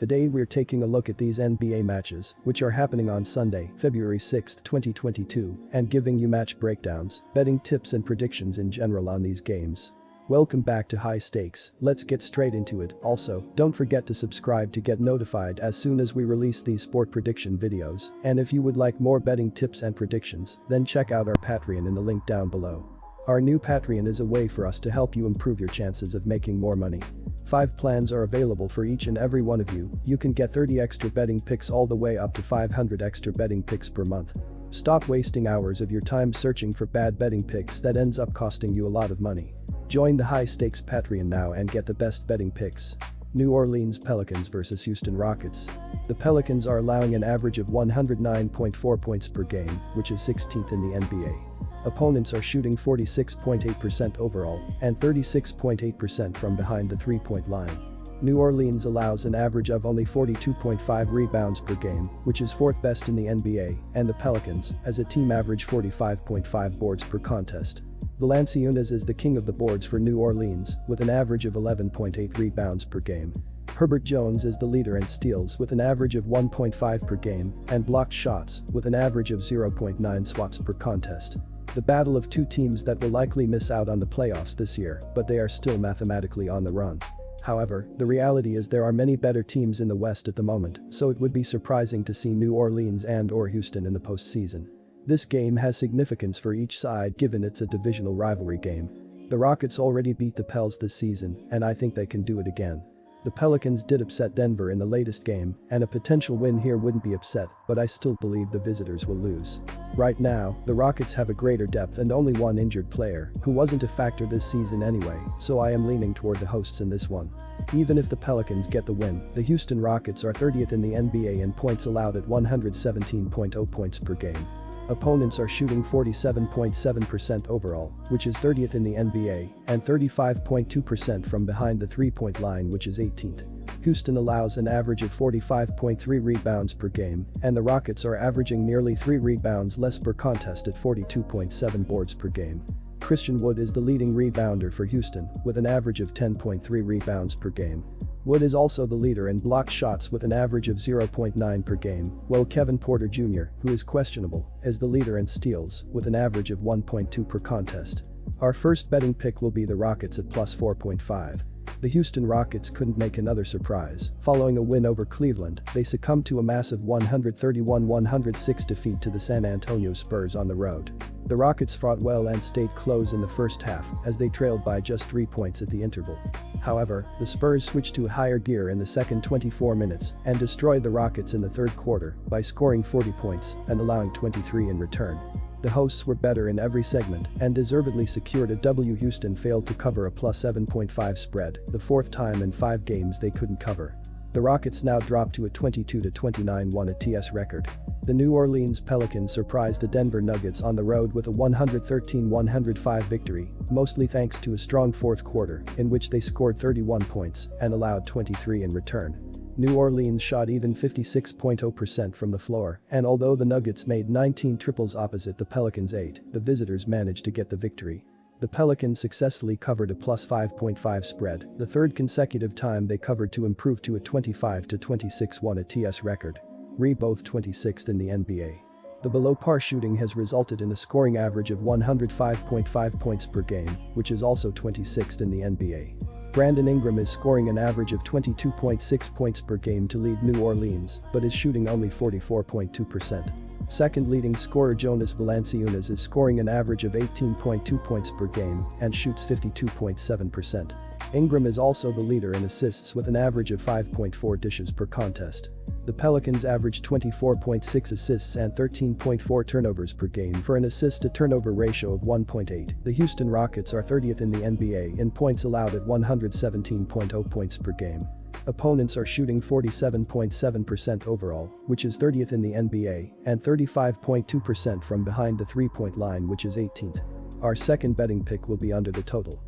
Today we're taking a look at these NBA matches, which are happening on Sunday, February 6, 2022, and giving you match breakdowns, betting tips and predictions in general on these games. Welcome back to High Stakes, let's get straight into it. Also, don't forget to subscribe to get notified as soon as we release these sport prediction videos, and if you would like more betting tips and predictions, then check out our Patreon in the link down below. Our new Patreon is a way for us to help you improve your chances of making more money. 5 plans are available for each and every one of you. You can get 30 extra betting picks all the way up to 500 extra betting picks per month. Stop wasting hours of your time searching for bad betting picks that ends up costing you a lot of money. Join the High Stakes Patreon now and get the best betting picks. New Orleans Pelicans vs Houston Rockets. The Pelicans are allowing an average of 109.4 points per game, which is 16th in the NBA. Opponents are shooting 46.8% overall and 36.8% from behind the three-point line. New Orleans allows an average of only 42.5 rebounds per game, which is 4th best in the NBA, and the Pelicans, as a team, average 45.5 boards per contest. Valanciunas is the king of the boards for New Orleans, with an average of 11.8 rebounds per game. Herbert Jones is the leader in steals with an average of 1.5 per game and blocked shots with an average of 0.9 swats per contest. The battle of two teams that will likely miss out on the playoffs this year, but they are still mathematically on the run. However, the reality is there are many better teams in the West at the moment, so it would be surprising to see New Orleans and/or Houston in the postseason. This game has significance for each side given it's a divisional rivalry game. The Rockets already beat the Pels this season, and I think they can do it again. The Pelicans did upset Denver in the latest game, and a potential win here wouldn't be upset, but I still believe the visitors will lose. Right now, the Rockets have a greater depth and only one injured player, who wasn't a factor this season anyway, so I am leaning toward the hosts in this one. Even if the Pelicans get the win, the Houston Rockets are 30th in the NBA in points allowed at 117.0 points per game. Opponents are shooting 47.7% overall, which is 30th in the NBA, and 35.2% from behind the three-point line, which is 18th. Houston allows an average of 45.3 rebounds per game, and the Rockets are averaging nearly 3 rebounds less per contest at 42.7 boards per game. Christian Wood is the leading rebounder for Houston, with an average of 10.3 rebounds per game. Wood is also the leader in blocked shots with an average of 0.9 per game, while Kevin Porter Jr., who is questionable, is the leader in steals with an average of 1.2 per contest. Our first betting pick will be the Rockets at plus 4.5. The Houston Rockets couldn't make another surprise. Following a win over Cleveland, they succumbed to a massive 131-106 defeat to the San Antonio Spurs on the road. The Rockets fought well and stayed close in the first half as they trailed by just 3 points at the interval. However, the Spurs switched to a higher gear in the second 24 minutes and destroyed the Rockets in the third quarter by scoring 40 points and allowing 23 in return. The hosts were better in every segment and deservedly secured a W. Houston failed to cover a plus 7.5 spread, the 4th time in 5 games they couldn't cover. The Rockets now drop to a 22-29 1-TS record. The New Orleans Pelicans surprised the Denver Nuggets on the road with a 113-105 victory, mostly thanks to a strong fourth quarter in which they scored 31 points and allowed 23 in return. New Orleans shot even 56.0% from the floor, and although the Nuggets made 19 triples opposite the Pelicans' 8, the visitors managed to get the victory. The Pelicans successfully covered a plus 5.5 spread, the 3rd consecutive time they covered to improve to a 25-26 1-TS record. Both 26th in the NBA. The below-par shooting has resulted in a scoring average of 105.5 points per game, which is also 26th in the NBA. Brandon Ingram is scoring an average of 22.6 points per game to lead New Orleans, but is shooting only 44.2%. Second leading scorer Jonas Valanciunas is scoring an average of 18.2 points per game and shoots 52.7%. Ingram is also the leader in assists with an average of 5.4 dishes per contest. The Pelicans average 24.6 assists and 13.4 turnovers per game for an assist-to-turnover ratio of 1.8. The Houston Rockets are 30th in the NBA in points allowed at 117.0 points per game. Opponents are shooting 47.7% overall, which is 30th in the NBA, and 35.2% from behind the three-point line, which is 18th. Our second betting pick will be under the total.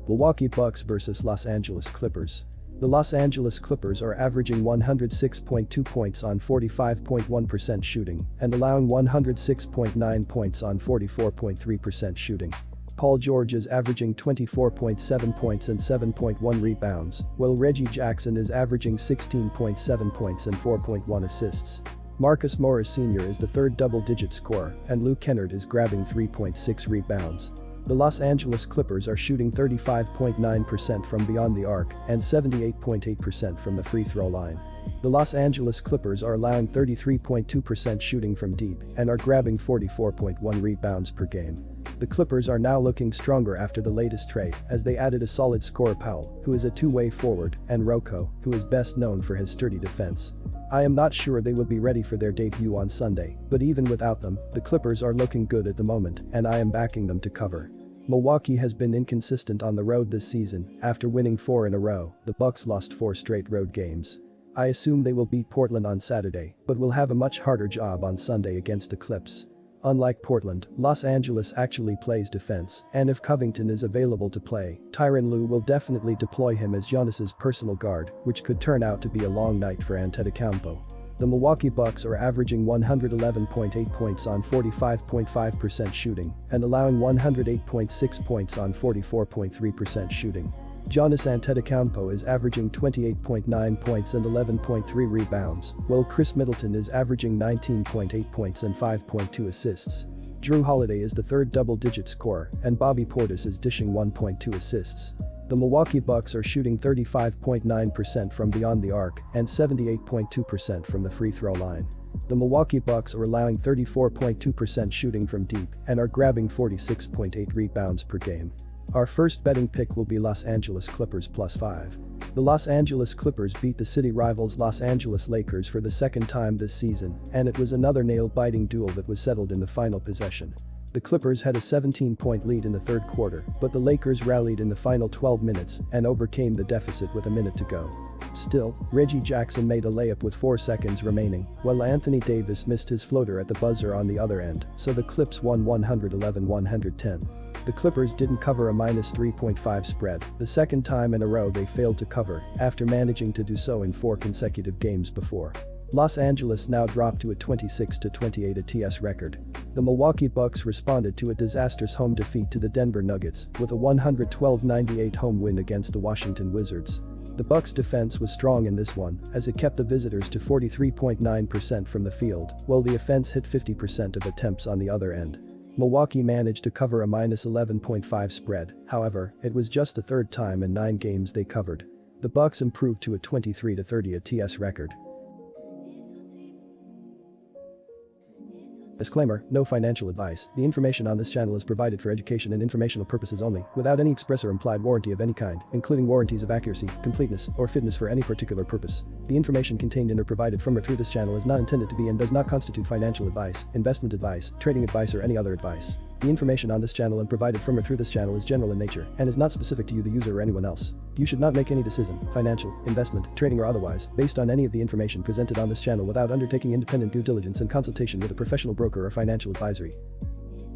Milwaukee Bucks vs Los Angeles Clippers. The Los Angeles Clippers are averaging 106.2 points on 45.1% shooting and allowing 106.9 points on 44.3% shooting. Paul George is averaging 24.7 points and 7.1 rebounds, while Reggie Jackson is averaging 16.7 points and 4.1 assists. Marcus Morris Sr. is the third double-digit scorer, and Luke Kennard is grabbing 3.6 rebounds. The Los Angeles Clippers are shooting 35.9% from beyond the arc and 78.8% from the free throw line. The Los Angeles Clippers are allowing 33.2% shooting from deep and are grabbing 44.1 rebounds per game. The Clippers are now looking stronger after the latest trade as they added a solid scorer Powell, who is a two-way forward, and Rocco, who is best known for his sturdy defense. I am not sure they will be ready for their debut on Sunday, but even without them, the Clippers are looking good at the moment and I am backing them to cover. Milwaukee has been inconsistent on the road this season. After winning 4 in a row, the Bucks lost 4 straight road games. I assume they will beat Portland on Saturday, but will have a much harder job on Sunday against the Clips. Unlike Portland, Los Angeles actually plays defense, and if Covington is available to play, Tyronn Lue will definitely deploy him as Giannis's personal guard, which could turn out to be a long night for Antetokounmpo. The Milwaukee Bucks are averaging 111.8 points on 45.5% shooting and allowing 108.6 points on 44.3% shooting. Giannis Antetokounmpo is averaging 28.9 points and 11.3 rebounds, while Chris Middleton is averaging 19.8 points and 5.2 assists. Jrue Holiday is the third double-digit scorer, and Bobby Portis is dishing 1.2 assists. The Milwaukee Bucks are shooting 35.9% from beyond the arc and 78.2% from the free throw line. The Milwaukee Bucks are allowing 34.2% shooting from deep and are grabbing 46.8 rebounds per game. Our first betting pick will be Los Angeles Clippers +5. The Los Angeles Clippers beat the city rivals Los Angeles Lakers for the second time this season, and it was another nail-biting duel that was settled in the final possession. The Clippers had a 17-point lead in the third quarter, but the Lakers rallied in the final 12 minutes and overcame the deficit with a minute to go. Still, Reggie Jackson made a layup with 4 seconds remaining, while Anthony Davis missed his floater at the buzzer on the other end, so the Clips won 111-110. The Clippers didn't cover a -3.5 spread, the second time in a row they failed to cover, after managing to do so in 4 consecutive games before. Los Angeles now dropped to a 26-28 ATS record. The Milwaukee Bucks responded to a disastrous home defeat to the Denver Nuggets with a 112-98 home win against the Washington Wizards. The Bucks' defense was strong in this one, as it kept the visitors to 43.9% from the field, while the offense hit 50% of attempts on the other end. Milwaukee managed to cover a -11.5 spread, however, it was just the third time in 9 games they covered. The Bucks improved to a 23-30 ATS record. Disclaimer: no financial advice. The information on this channel is provided for education and informational purposes only, without any express or implied warranty of any kind, including warranties of accuracy, completeness, or fitness for any particular purpose. The information contained in or provided from or through this channel is not intended to be and does not constitute financial advice, investment advice, trading advice, or any other advice. The information on this channel and provided from or through this channel is general in nature and is not specific to you, the user, or anyone else. You should not make any decision, financial, investment, trading, or otherwise, based on any of the information presented on this channel without undertaking independent due diligence and consultation with a professional broker or financial advisory.